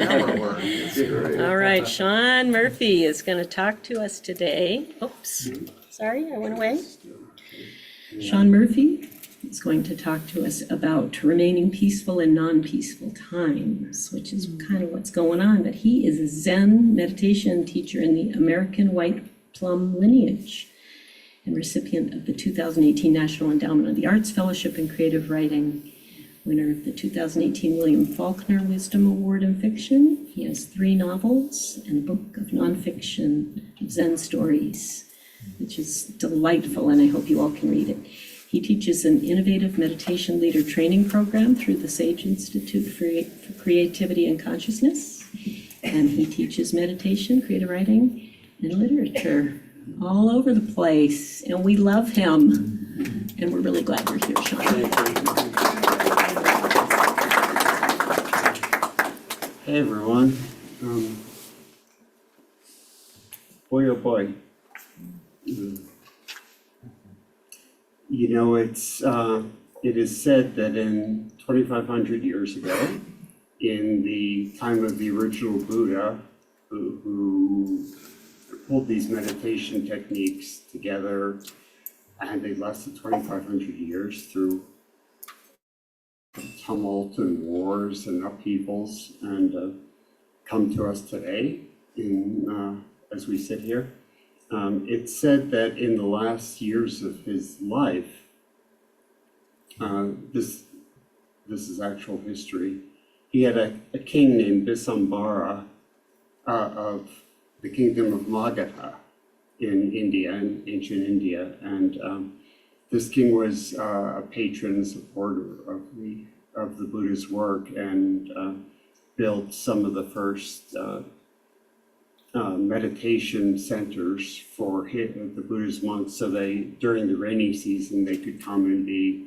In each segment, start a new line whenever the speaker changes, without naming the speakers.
All right, Sean Murphy is going to talk to us today. Oops, sorry, I went away. Sean Murphy is going to talk to us about remaining peaceful in non-peaceful times, which is kind of what's going on. But he is a Zen meditation teacher in the American White Plum Lineage and recipient of the 2018 National Endowment of the Arts Fellowship in Creative Writing, winner of the 2018 William Faulkner Wisdom Award in Fiction. He has 3 novels and a book of nonfiction of Zen stories, which is delightful, and I hope you all can read it. He teaches an innovative meditation leader training program through the Sage Institute for Creativity and Consciousness, and he teaches meditation, creative writing, and literature all over the place, and we love him, and we're really glad you're here, Sean.
Hey everyone. Boy oh boy. You know, it is said that in 2,500 years ago, in the time of the original Buddha, who pulled these meditation techniques together, and they lasted 2,500 years through tumult and wars and upheavals, and come to us today as we sit here. It's said that in the last years of his life, this is actual history, he had a king named Bisambara of the kingdom of Magadha in India, in ancient India, and this king was a patron and supporter of the Buddha's work, and built some of the first meditation centers for the Buddhist monks, so during the rainy season, they could come and be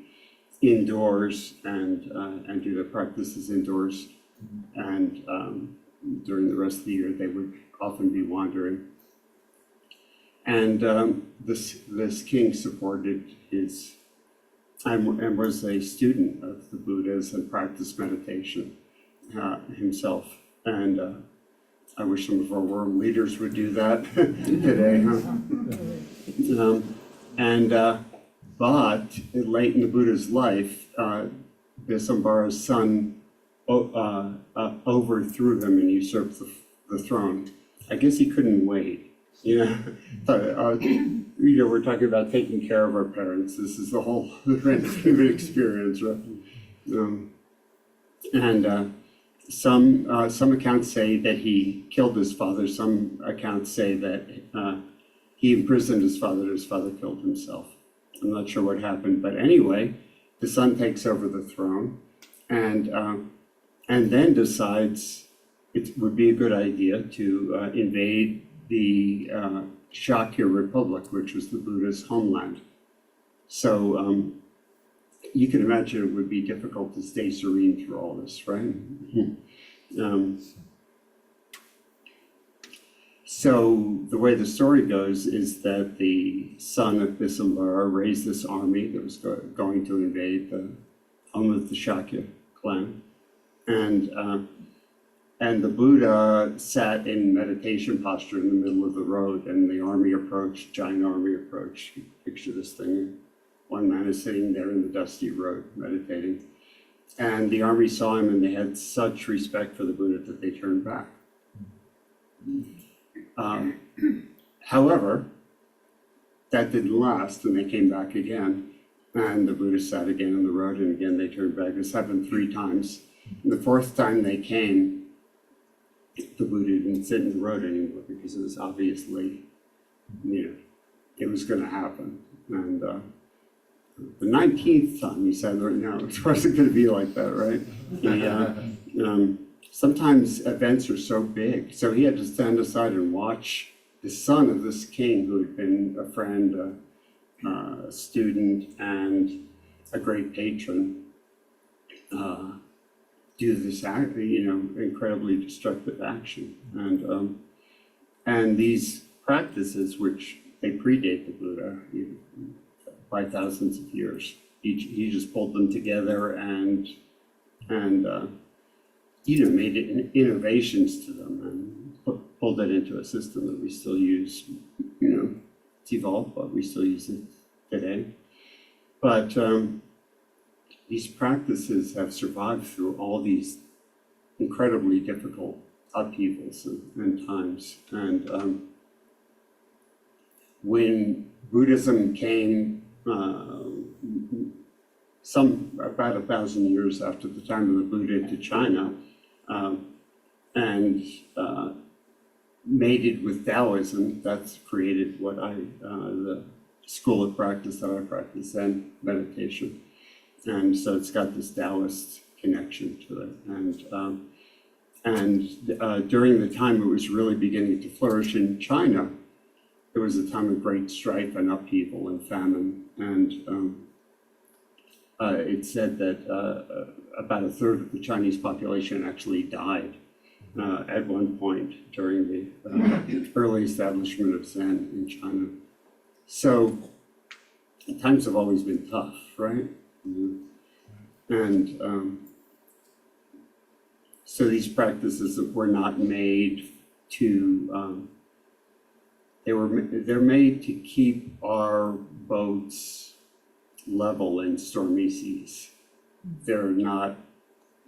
indoors and do their practices indoors, and during the rest of the year, they would often be wandering. And this king supported his, and was a student of the Buddhas and practiced meditation himself. And I wish some of our world leaders would do that today, huh? But late in the Buddha's life, Bisambara's son overthrew him and usurped the throne. I guess he couldn't wait. We're talking about taking care of our parents. This is the whole human experience, right? Some accounts say that he killed his father. Some accounts say that he imprisoned his father killed himself. I'm not sure what happened, but anyway, the son takes over the throne, and then decides it would be a good idea to invade the Shakya Republic, which was the Buddha's homeland. So you can imagine it would be difficult to stay serene through all this, right? So the way the story goes is that the son of Bisambara raised this army that was going to invade the home of the Shakya clan, and the Buddha sat in meditation posture in the middle of the road, and the army approached, giant army approached. Picture this thing. One man is sitting there in the dusty road meditating. And the army saw him, and they had such respect for the Buddha that they turned back. However, that didn't last, and they came back again. And the Buddha sat again on the road, and again they turned back. This happened 3 times. And the 4th time they came, the Buddha didn't sit in the road anymore, because it was obviously, it was going to happen. And the 19th time he said, no, it wasn't going to be like that, right? Sometimes events are so big, so he had to stand aside and watch the son of this king, who had been a friend, a student, and a great patron, do this incredibly destructive action. And these practices, which they predate the Buddha by thousands of years, he just pulled them together and made it innovations to them and pulled it into a system that we still use. It's evolved, but we still use it today. But these practices have survived through all these incredibly difficult upheavals and times. And when Buddhism came about 1,000 years after the time of the Buddha to China, and mated with Taoism, that's created what the school of practice that I practice, Zen meditation. And so it's got this Taoist connection to it. And during the time it was really beginning to flourish in China, it was a time of great strife and upheaval and famine. And it said that about a third of the Chinese population actually died at one point during the early establishment of Zen in China. So times have always been tough, right? And so these practices were not made to, they're made to keep our boats level in stormy seas. They're not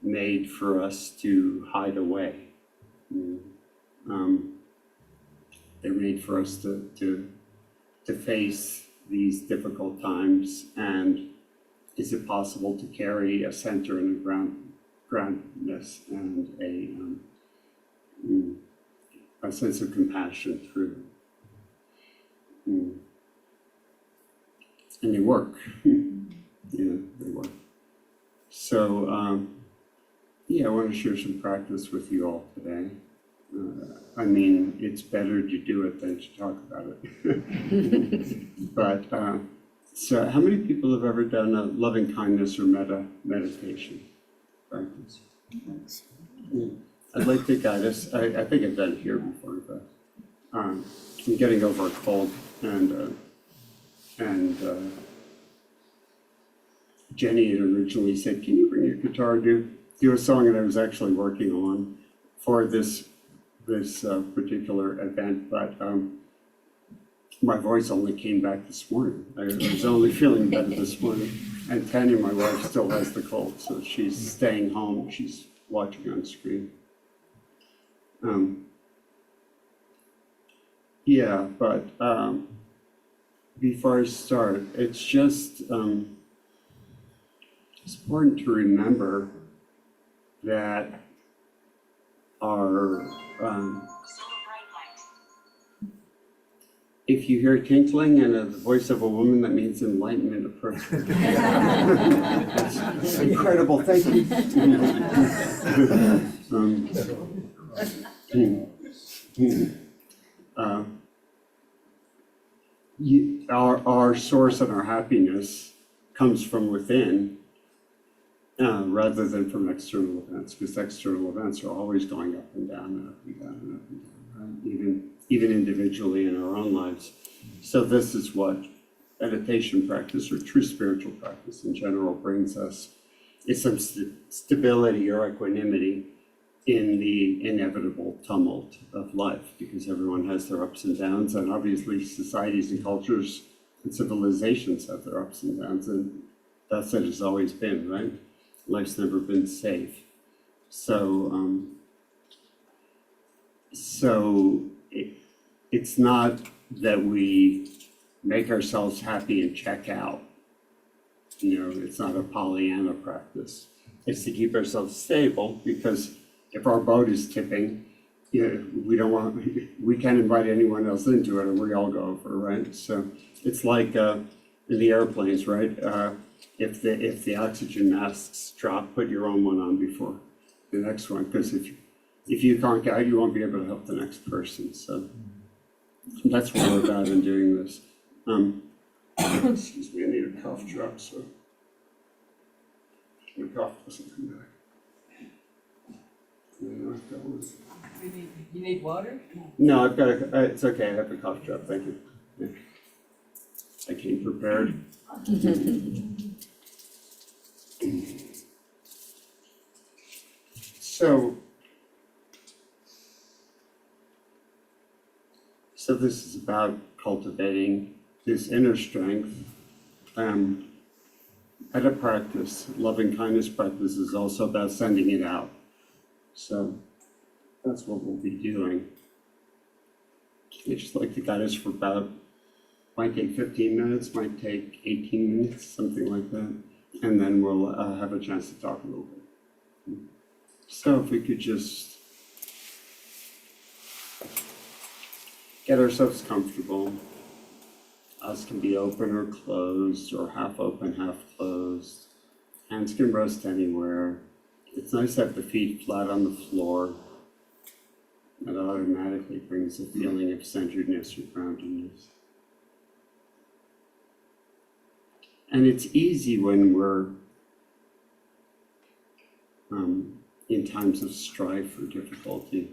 made for us to hide away. They're made for us to face these difficult times. And is it possible to carry a center and a groundedness and a sense of compassion through? And they work. They work. So, I want to share some practice with you all today. It's better to do it than to talk about it. But, so how many people have ever done a loving kindness or meditation practice? I'd like to guide us. I think I've done it here before, but I'm getting over a cold, and Jenny had originally said, "Can you bring your guitar and do a song?" that I was actually working on for this particular event, but my voice only came back this morning. I was only feeling better this morning. And Tanya, my wife, still has the cold, so she's staying home. She's watching on screen. But before I start, it's just it's important to remember that our if you hear tinkling and the voice of a woman, that means enlightenment approaching. That's incredible. Thank you. Our source and our happiness comes from within, rather than from external events, because external events are always going up and down and up and down and up and down, right? Even individually in our own lives. So this is what meditation practice or true spiritual practice in general brings us, is some stability or equanimity in the inevitable tumult of life, because everyone has their ups and downs, and obviously societies and cultures and civilizations have their ups and downs, and that's what it's always been, right? Life's never been safe. So it's not that we make ourselves happy and check out. It's not a Pollyanna practice. It's to keep ourselves stable, because if our boat is tipping, we can't invite anyone else into it, or we all go over, right? So it's like in the airplanes, right? If the oxygen masks drop, put your own one on before the next one, because if you conk out, you won't be able to help the next person. So that's what we're about in doing this. Excuse me, I need a cough drop, so my cough doesn't come back. I've got one.
You need water?
No, I've got it's okay, I have a cough drop, thank you. Yeah. I came prepared. So this is about cultivating this inner strength. At a practice, loving kindness practice is also about sending it out. So that's what we'll be doing. I just like to guide us for about, might take 15 minutes, might take 18 minutes, something like that. And then we'll have a chance to talk a little bit. So if we could just get ourselves comfortable. Eyes can be open or closed, or half open, half closed. Hands can rest anywhere. It's nice to have the feet flat on the floor. That automatically brings a feeling of centeredness or groundedness. And it's easy when we're in times of strife or difficulty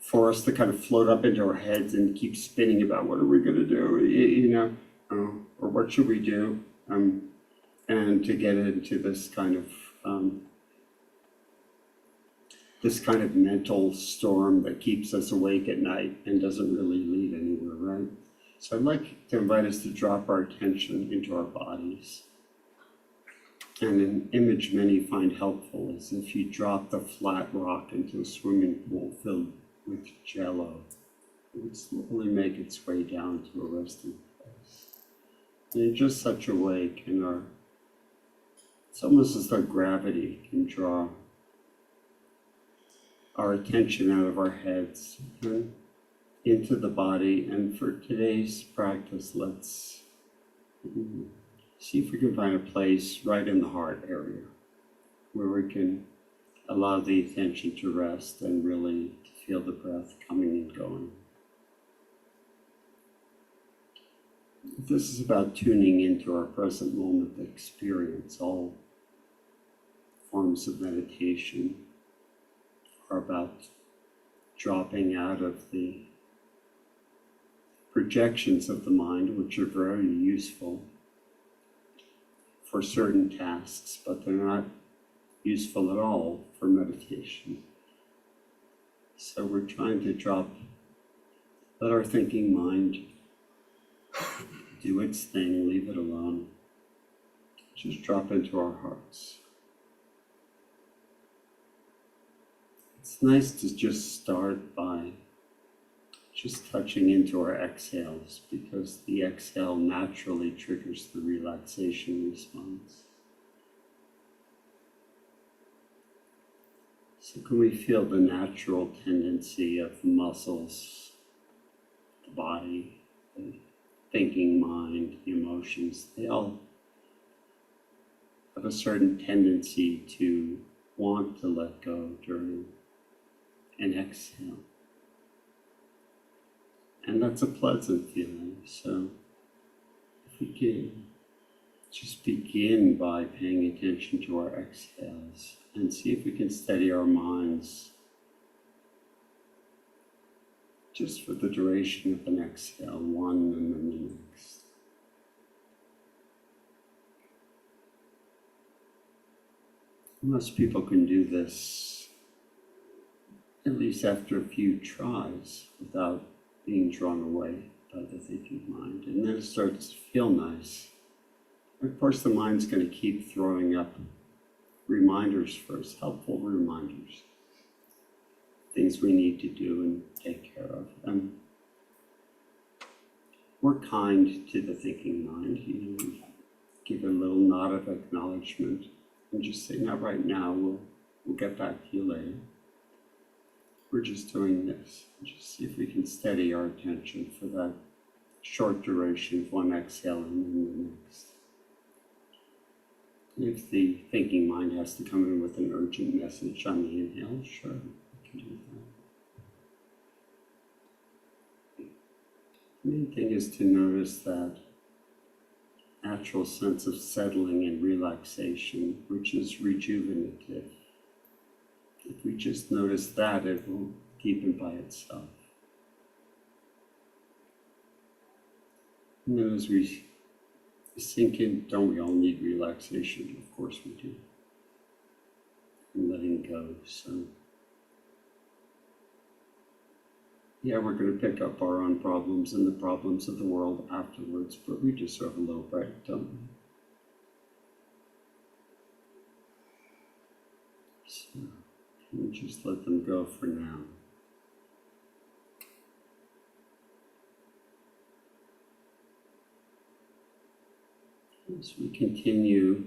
for us to kind of float up into our heads and keep spinning about what are we going to do, or what should we do, and to get into this kind of mental storm that keeps us awake at night and doesn't really lead anywhere, right? So I'd like to invite us to drop our attention into our bodies. And an image many find helpful is if you drop the flat rock into a swimming pool filled with jello, it would slowly make its way down to a resting place. And in just such a way it's almost as though gravity can draw our attention out of our heads and into the body. And for today's practice, let's see if we can find a place right in the heart area where we can allow the attention to rest and really feel the breath coming and going. This is about tuning into our present moment experience. All forms of meditation are about dropping out of the projections of the mind, which are very useful for certain tasks, but they're not useful at all for meditation. So we're trying to let our thinking mind do its thing, leave it alone. Just drop into our hearts. It's nice to just start by just touching into our exhales, because the exhale naturally triggers the relaxation response. So can we feel the natural tendency of the muscles, the body, the thinking mind, the emotions? They all have a certain tendency to want to let go during an exhale. And that's a pleasant feeling. So if we can just begin by paying attention to our exhales and see if we can steady our minds just for the duration of an exhale, one and then the next. Most people can do this at least after a few tries without being drawn away by the thinking mind. And then it starts to feel nice. Of course, the mind's going to keep throwing up reminders for us, helpful reminders, things we need to do and take care of. And we're kind to the thinking mind. Give it a little nod of acknowledgement and just say, "Not right now, we'll get back to you later. We're just doing this." Just see if we can steady our attention for that short duration of one exhale and then the next. If the thinking mind has to come in with an urgent message on the inhale, sure, we can do that. The main thing is to notice that natural sense of settling and relaxation, which is rejuvenative. If we just notice that, it will deepen by itself. And then as we sink in, don't we all need relaxation? Of course we do. letting go. So, yeah, we're going to pick up our own problems and the problems of the world afterwards, but we deserve a little break, don't we? So, can we just let them go for now? As we continue,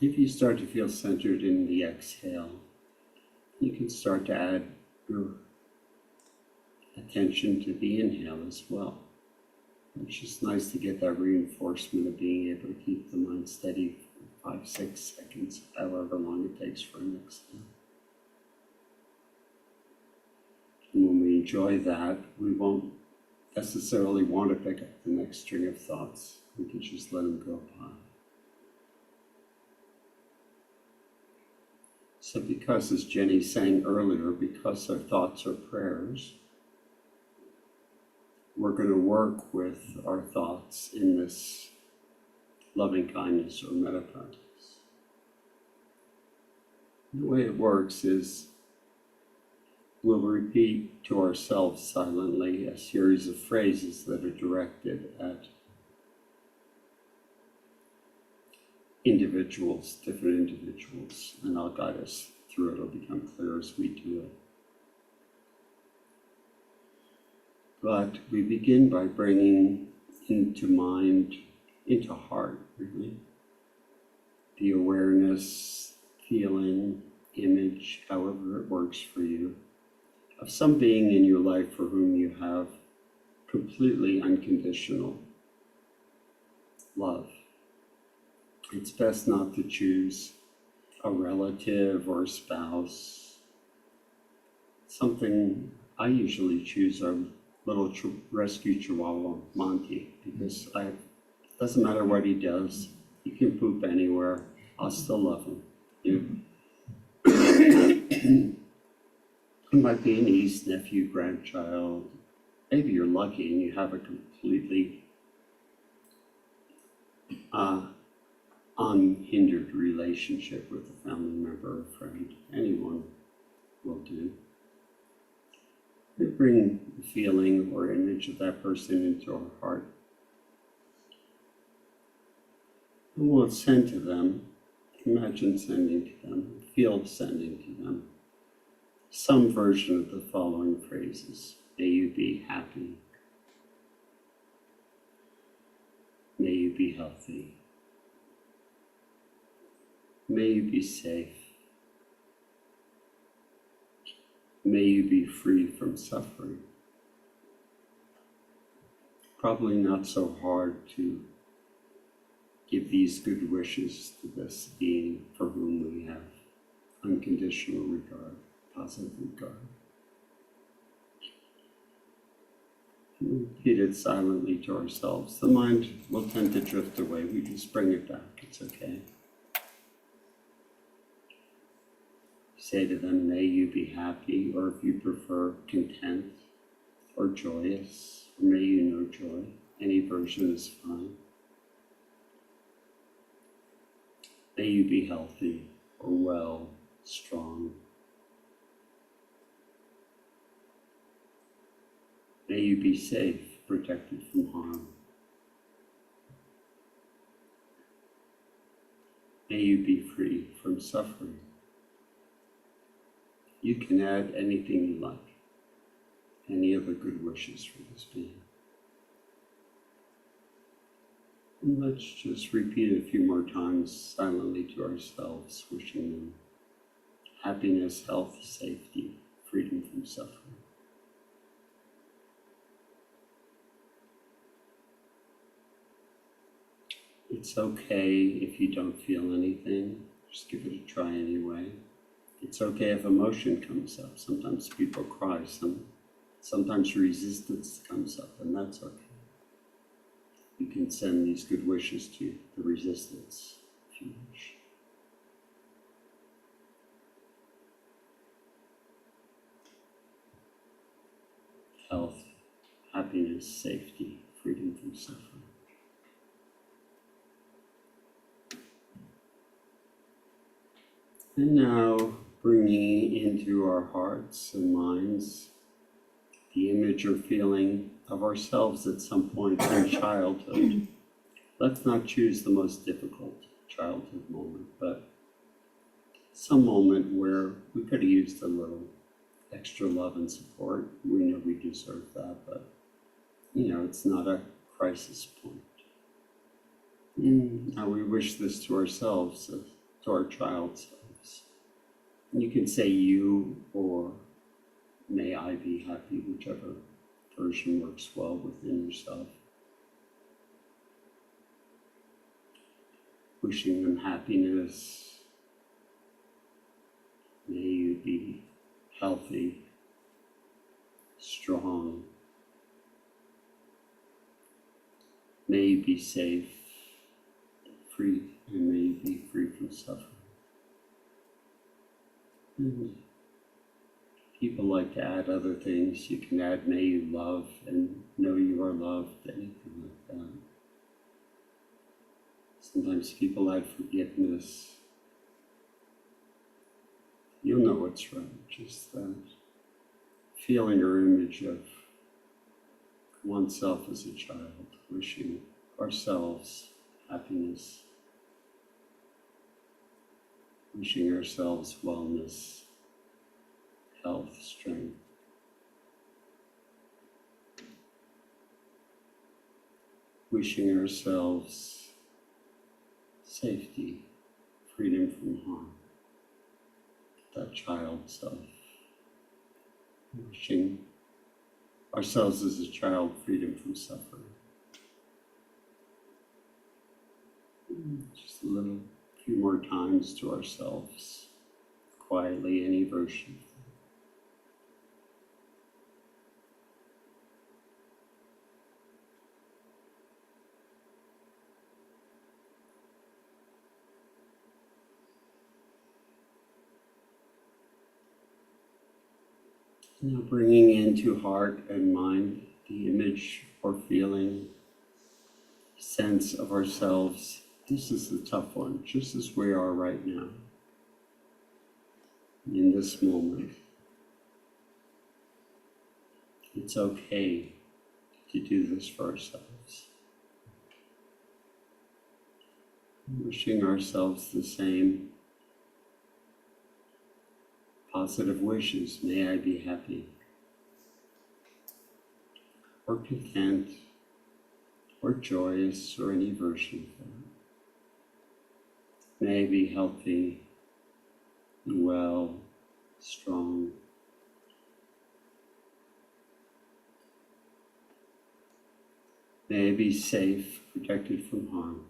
if you start to feel centered in the exhale, you can start to add your attention to the inhale as well. It's just nice to get that reinforcement of being able to keep the mind steady for 5-6 seconds, however long it takes for an exhale. And when we enjoy that, we won't necessarily want to pick up the next string of thoughts. We can just let them go by. So because, as Jenny sang earlier, because our thoughts are prayers, we're going to work with our thoughts in this loving kindness or metta practice. The way it works is we'll repeat to ourselves silently a series of phrases that are directed at individuals, different individuals, and I'll guide us through it. It'll become clear as we do it. But we begin by bringing into mind, into heart, really, the awareness, feeling, image, however it works for you, of some being in your life for whom you have completely unconditional love. It's best not to choose a relative or a spouse. Something I usually choose our little rescue chihuahua, Monty, because it doesn't matter what he does, he can poop anywhere, I'll still love him. It might be a niece, nephew, grandchild. Maybe you're lucky and you have a completely unhindered relationship with a family member or friend. Anyone will do. We bring the feeling or image of that person into our heart. And we'll send to them, imagine sending to them, feel sending to them, some version of the following phrases. May you be happy. May you be healthy. May you be safe. May you be free from suffering. Probably not so hard to give these good wishes to this being for whom we have unconditional regard, positive regard. We repeat it silently to ourselves. The mind will tend to drift away. We just bring it back. It's okay. Say to them, may you be happy, or if you prefer, content or joyous, or may you know joy. Any version is fine. May you be healthy or well, strong. May you be safe, protected from harm. May you be free from suffering. You can add anything you like, any other good wishes for this being. And let's just repeat it a few more times silently to ourselves, wishing them happiness, health, safety, freedom from suffering. It's okay if you don't feel anything, just give it a try anyway. It's okay if emotion comes up. Sometimes people cry, sometimes resistance comes up, and that's okay. You can send these good wishes to the resistance if you wish. Health, happiness, safety, freedom from suffering. And now bringing into our hearts and minds the image or feeling of ourselves at some point in childhood. Let's not choose the most difficult childhood moment, but some moment where we could have used a little extra love and support. We know we deserve that, but it's not a crisis point. Now we wish this to ourselves, to our child selves. You can say you or may I be happy, whichever version works well within yourself. Wishing them happiness. May you be healthy, strong. May you be safe, free, and may you be free from suffering. And people like to add other things. You can add may you love and know you are loved, anything like that. Sometimes people add forgiveness. You'll know what's right, just that feeling or image of oneself as a child, wishing ourselves happiness, wishing ourselves wellness, health, strength. Wishing ourselves safety, freedom from harm. That child self. Wishing ourselves as a child freedom from suffering. Just a few more times to ourselves, quietly, any version. Now bringing into heart and mind the image or feeling, sense of ourselves. This is the tough one, just as we are right now, in this moment. It's okay to do this for ourselves. Wishing ourselves the same positive wishes. May I be happy, or content, or joyous, or any version of that. May I be healthy, well, strong. May I be safe, protected from harm.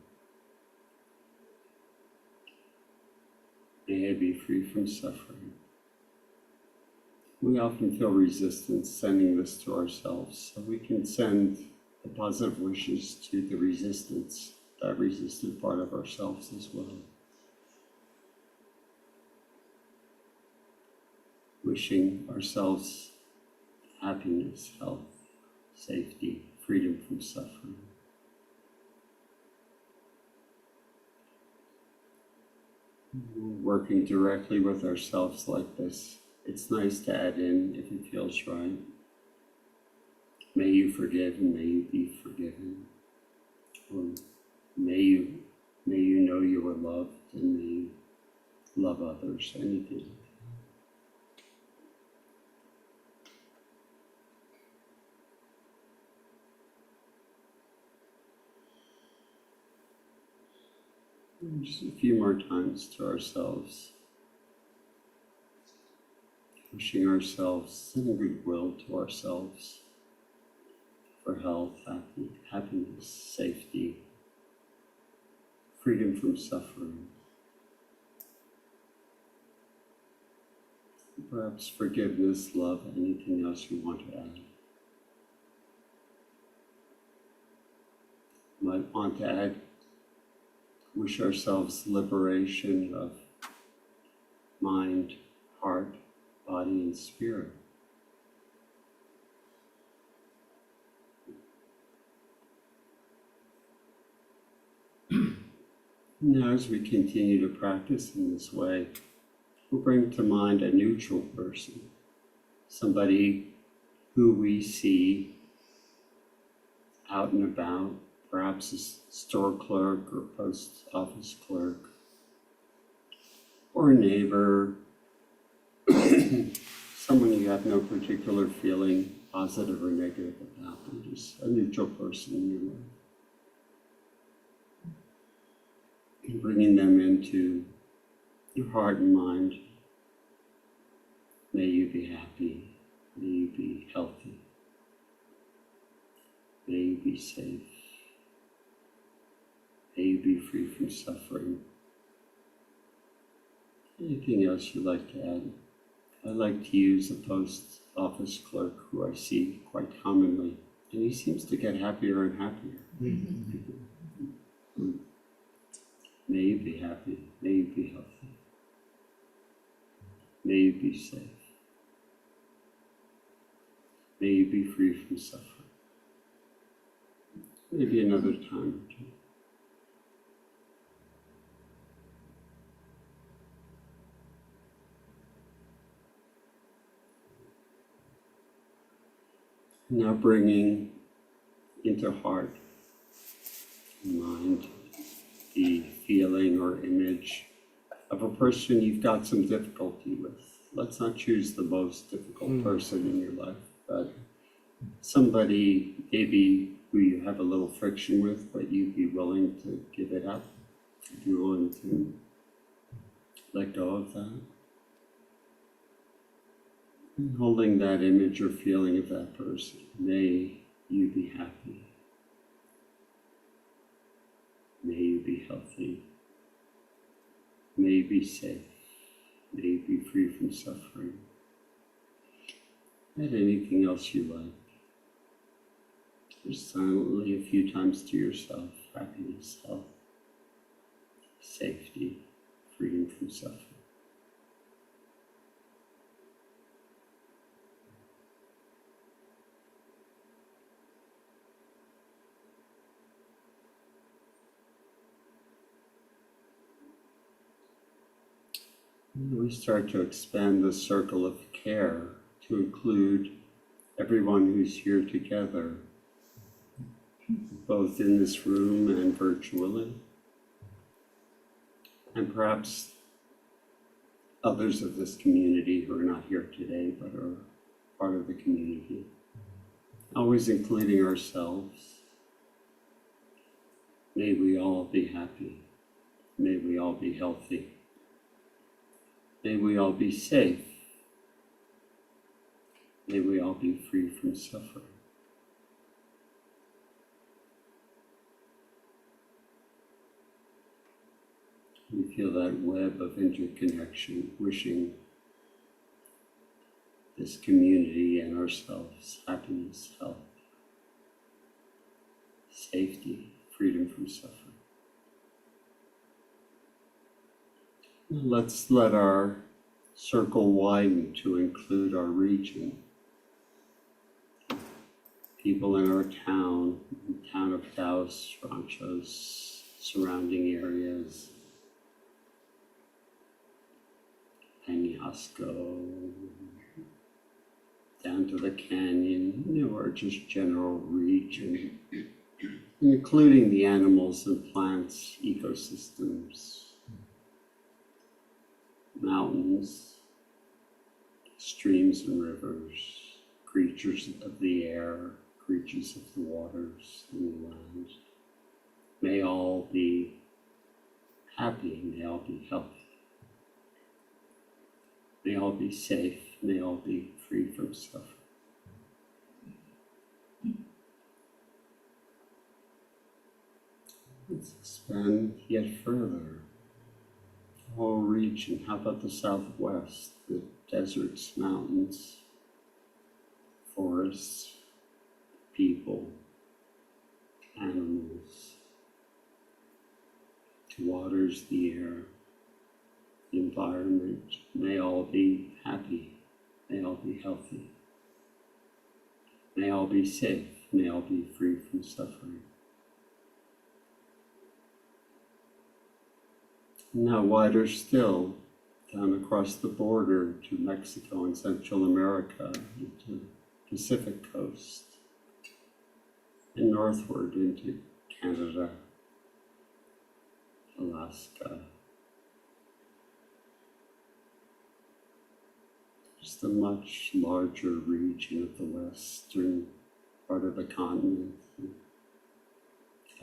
May I be free from suffering. We often feel resistance sending this to ourselves, so we can send the positive wishes to the resistance, that resistant part of ourselves as well. Wishing ourselves happiness, health, safety, freedom from suffering. Working directly with ourselves like this. It's nice to add in if it feels right. May you forgive and may you be forgiven. Or may you know you are loved and may you love others, anything. Just a few more times to ourselves. Wishing ourselves, sending goodwill to ourselves for health, happiness, safety, freedom from suffering. Perhaps forgiveness, love, anything else you want to add. Might want to add, wish ourselves liberation of mind, heart, body, and spirit. Now, as we continue to practice in this way, we'll bring to mind a neutral person, somebody who we see out and about, perhaps a store clerk or post office clerk, or a neighbor, someone you have no particular feeling, positive or negative about, but just a neutral person in your life. And bringing them into your heart and mind. May you be happy, may you be healthy, may you be safe, may you be free from suffering. Anything else you'd like to add? I like to use a post office clerk who I see quite commonly, and he seems to get happier and happier. May you be happy, may you be healthy, may you be safe, may you be free from suffering. Maybe another time or two. Now bringing into heart and mind the feeling or image of a person you've got some difficulty with. Let's not choose the most difficult person in your life, but somebody maybe who you have a little friction with, but you'd be willing to give it up, be willing to let go of that. And holding that image or feeling of that person, may you be happy. May you be healthy. May you be safe. May you be free from suffering. Add anything else you like. Just silently a few times to yourself, happiness, health, safety, freedom from suffering. We start to expand the circle of care to include everyone who's here together, both in this room and virtually, and perhaps others of this community who are not here today but are part of the community, always including ourselves. May we all be happy. May we all be healthy. May we all be safe. May we all be free from suffering. We feel that web of interconnection, wishing this community and ourselves happiness, health, safety, freedom from suffering. Let's let our circle widen to include our region. People in our town, the town of Taos, Ranchos, surrounding areas, Penasco, down to the canyon, or just general region, including the animals and plants, ecosystems, mountains, streams and rivers, creatures of the air, creatures of the waters and the land. May all be happy, may all be healthy. May all be safe, may all be free from suffering. Let's expand yet further. The whole region. How about the Southwest, the deserts, mountains, forests, people, animals, the waters, the air, the environment. May all be happy, may all be healthy, may all be safe, may all be free from suffering. Now wider still, down across the border to Mexico and Central America, into Pacific coast, and northward into Canada, Alaska. Just a much larger region of the western part of the continent.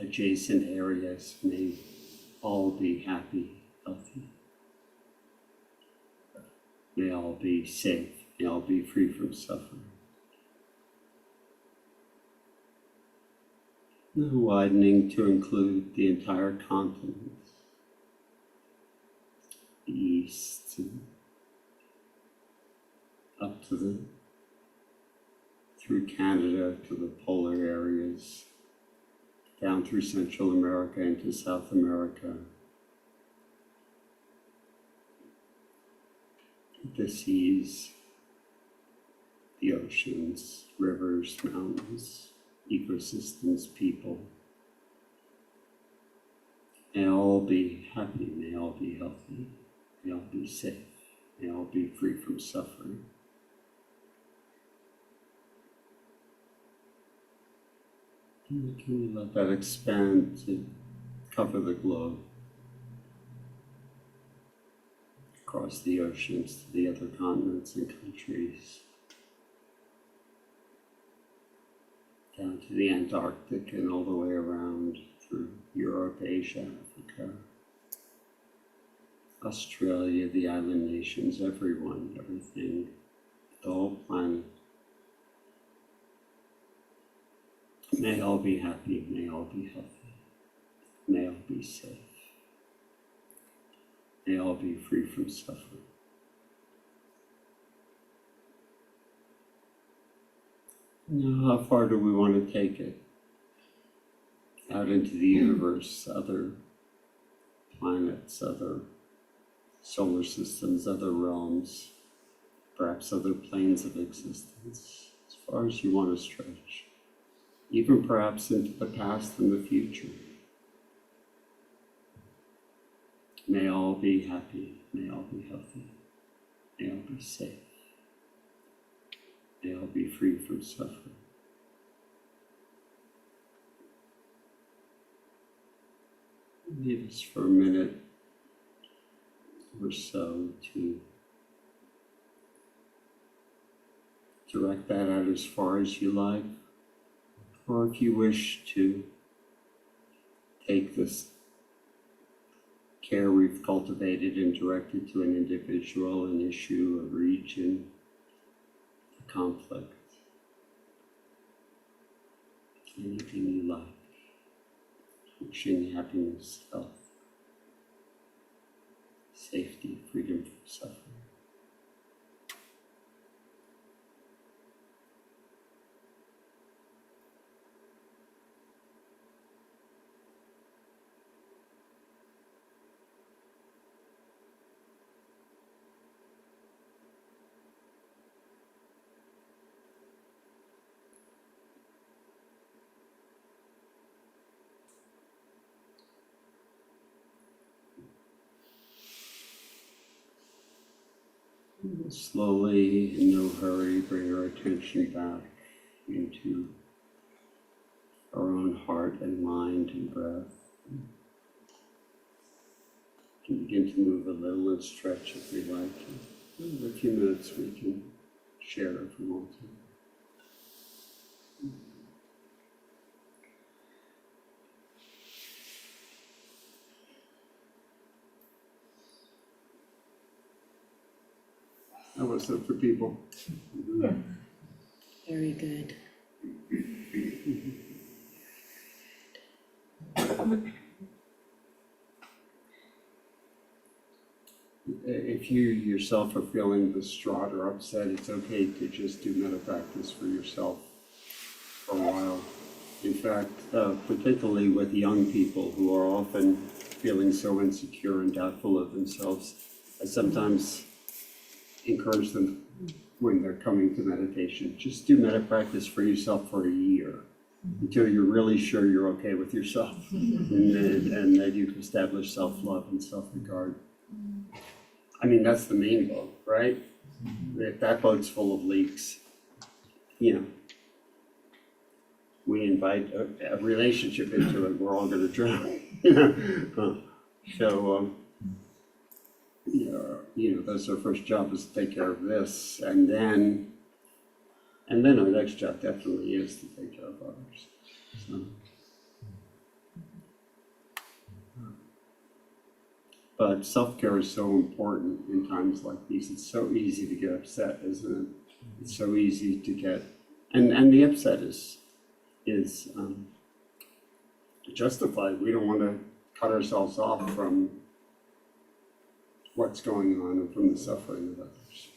Adjacent areas may all be happy, healthy. May all be safe, may all be free from suffering. Now widening to include the entire continent, the east, and up to through Canada to the polar areas, down through Central America into South America, the seas, the oceans, rivers, mountains, ecosystems, people. May all be happy, may all be healthy, may all be safe, may all be free from suffering. And can we let that expand to cover the globe, across the oceans to the other continents and countries, down to the Antarctic and all the way around through Europe, Asia, Africa, Australia, the island nations, everyone, everything, the whole planet. May all be happy, may all be healthy, may all be safe, may all be free from suffering. Now, how far do we want to take it? Out into the universe, other planets, other solar systems, other realms, perhaps other planes of existence, as far as you want to stretch. Even perhaps into the past and the future. May all be happy, may all be healthy, may all be safe, may all be free from suffering. Leave us for a minute or so to direct that out as far as you like. Or if you wish to take this care we've cultivated and direct it to an individual, an issue, a region, a conflict, anything you like, wishing happiness, health, safety, freedom from suffering. Slowly, in no hurry, bring our attention back into our own heart and mind and breath. We can begin to move a little and stretch if we like. In a few minutes we can share if we want to. How was it for people?
Yeah. Very good.
If you yourself are feeling distraught or upset, it's okay to just do metta practice for yourself for a while. In fact, particularly with young people who are often feeling so insecure and doubtful of themselves, I sometimes encourage them when they're coming to meditation, just do metta practice for yourself for a year until you're really sure you're okay with yourself and that you've established self-love and self-regard. I mean, that's the main boat, right? If that boat's full of leaks, you know, we invite a relationship into it, we're all gonna drown, you know? So, you know, that's our first job, is to take care of this, and then our next job definitely is to take care of others, so. But self-care is so important in times like these. It's so easy to get upset, isn't it? It's so easy to get, and the upset is justified. We don't want to cut ourselves off from what's going on and from the suffering of others.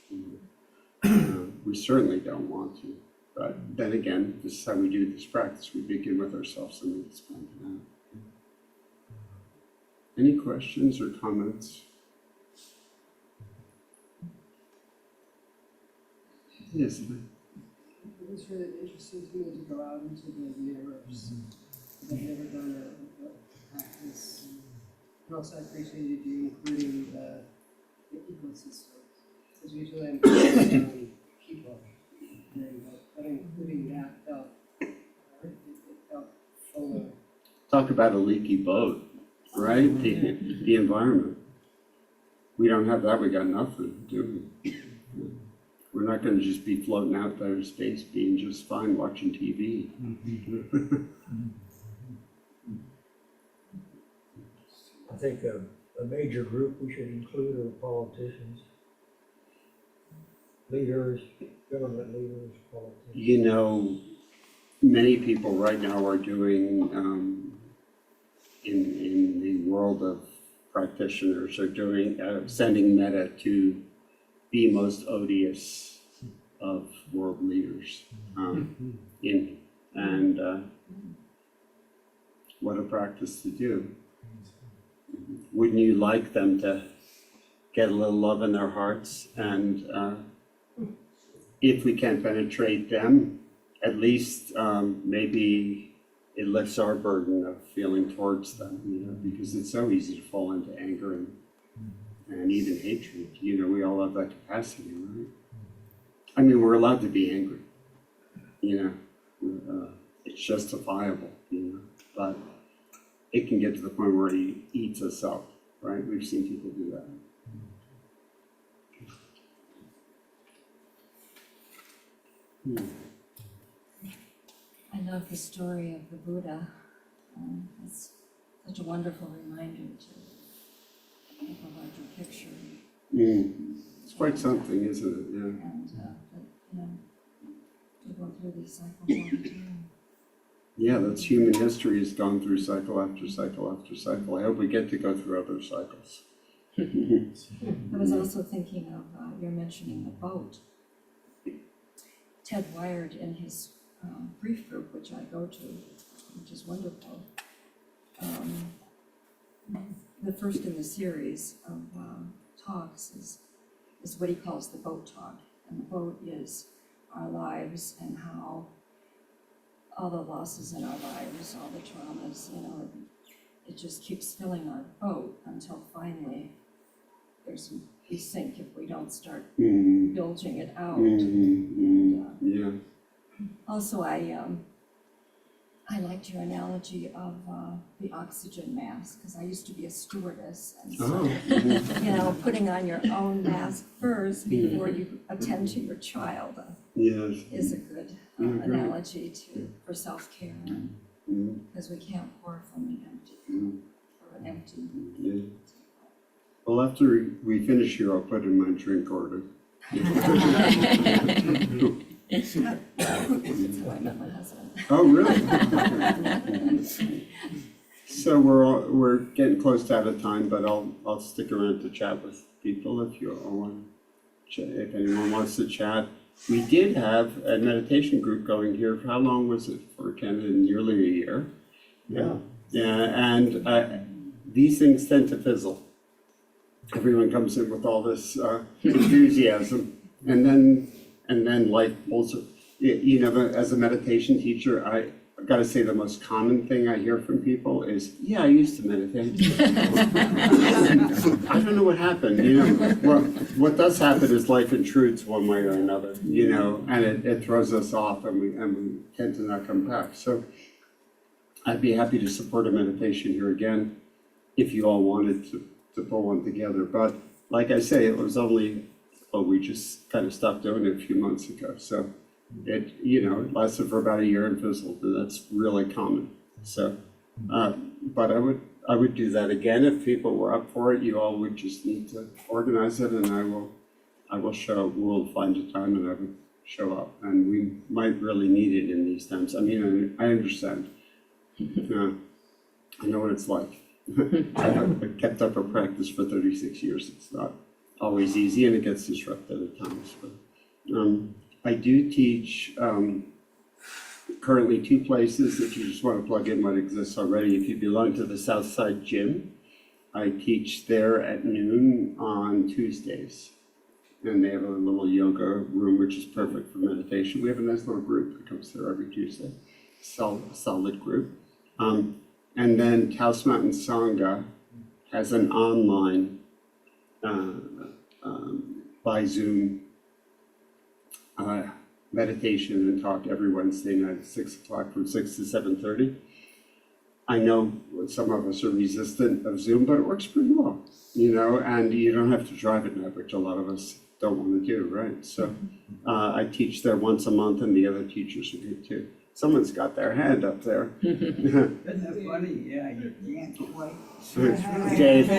We certainly don't want to. But then again, this is how we do this practice. We begin with ourselves and we expand it out. Any questions or comments? Yes.
It was really interesting to me to go out into the universe. I've never done a practice. And also I appreciated you including the ecosystem. Because usually I'm focused on people. But including that felt, it felt fuller.
Talk about a leaky boat, right? The environment. We don't have that, we got nothing, do we? We're not gonna just be floating out there in space, being just fine watching TV.
I think a major group we should include are politicians, leaders, government leaders, politicians.
You know, many people right now are doing, in the world of practitioners, are doing, sending metta to the most odious of world leaders. What a practice to do. Wouldn't you like them to get a little love in their hearts? And if we can't penetrate them, at least maybe it lifts our burden of feeling towards them, you know, because it's so easy to fall into anger and even hatred. You know, we all have that capacity, right? I mean, we're allowed to be angry, you know, it's justifiable, you know, but it can get to the point where it eats us up, right? We've seen people do that.
I love the story of the Buddha. It's such a wonderful reminder to have a larger picture.
It's quite something, isn't it? Yeah.
And you know, to go through these cycles all the time.
Yeah, that's human history, has gone through cycle after cycle after cycle. I hope we get to go through other cycles.
I was also thinking of, you're mentioning the boat. Ted Wired in his brief group, which I go to, which is wonderful. The first in the series of talks is what he calls the boat talk. And the boat is our lives and how all the losses in our lives, all the traumas, you know, it just keeps filling our boat until finally we sink if we don't start bilging it out.
Yeah.
Also, I liked your analogy of the oxygen mask, because I used to be a stewardess, and so, you know, putting on your own mask first before you attend to your child
Yes.
is a good analogy for self-care, because we can't pour from an empty.
Yeah. Well, after we finish here, I'll put in my drink order.
That's how I met my husband.
Oh, really? So we're getting close to out of time, but I'll stick around to chat with people if you all want. If anyone wants to chat. We did have a meditation group going here. How long was it for, Ken? Nearly a year. Yeah. Yeah, and these things tend to fizzle. Everyone comes in with all this enthusiasm, and then life pulls it. You know, as a meditation teacher, I I've got to say the most common thing I hear from people is, yeah, I used to meditate. I don't know what happened, you know. What does happen is life intrudes one way or another, you know, and it throws us off and we tend to not come back. So I'd be happy to support a meditation here again if you all wanted to pull one together. But like I say, it was only, we just kind of stopped doing it a few months ago. So it, you know, it lasted for about a year and fizzled, and that's really common. So, but I would do that again if people were up for it. You all would just need to organize it, and we'll find a time and I would show up. And we might really need it in these times. I mean, I understand. I know what it's like. I've kept up a practice for 36 years. It's not always easy, and it gets disrupted at times. But I do teach currently 2 places. If you just want to plug in what exists already, if you belong to the Southside Gym, I teach there at noon on Tuesdays. And they have a little yoga room, which is perfect for meditation. We have a nice little group that comes there every Tuesday, solid group. And then Taos Mountain Sangha has an online by Zoom meditation and talk every Wednesday night at 6 o'clock from 6 to 7:30. I know some of us are resistant of Zoom, but it works pretty well, you know, and you don't have to drive at night, which a lot of us don't want to do, right? So I teach there once a month, and the other teachers are good too. Someone's got their hand up there.
Isn't that funny? Yeah, you can't quite.
Dave,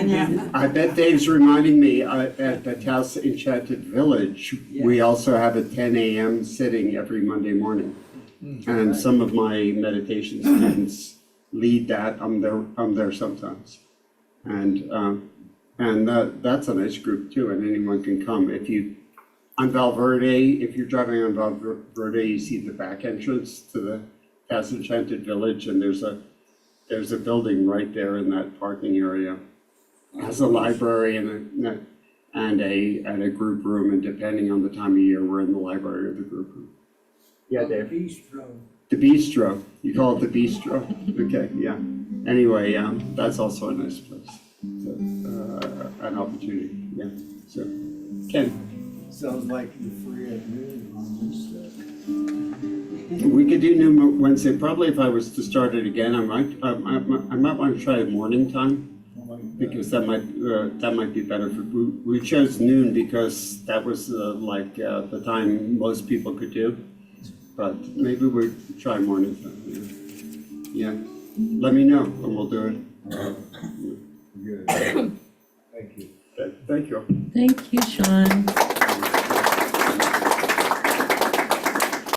I bet Dave's reminding me at the Taos Enchanted Village, we also have a 10 a.m. sitting every Monday morning. And some of my meditation students lead that. I'm there sometimes. And that's a nice group too, and anyone can come. On Valverde, if you're driving on Valverde, you see the back entrance to the Taos Enchanted Village, and there's a building right there in that parking area. It has a library and a group room, and depending on the time of year, we're in the library or the group room. Yeah, Dave?
Bistro.
The Bistro. You call it the Bistro? Okay, yeah. Anyway, that's also a nice place. So, an opportunity, yeah. So, Ken?
Sounds like you're free at noon on Wednesday.
We could do noon Wednesday. Probably if I was to start it again, I might want to try morning time, because that might be better. We chose noon because that was the time most people could do. But maybe we try morning time. Yeah. Let me know and we'll do it.
Good. Thank you.
Thank you.
Thank you, Sean.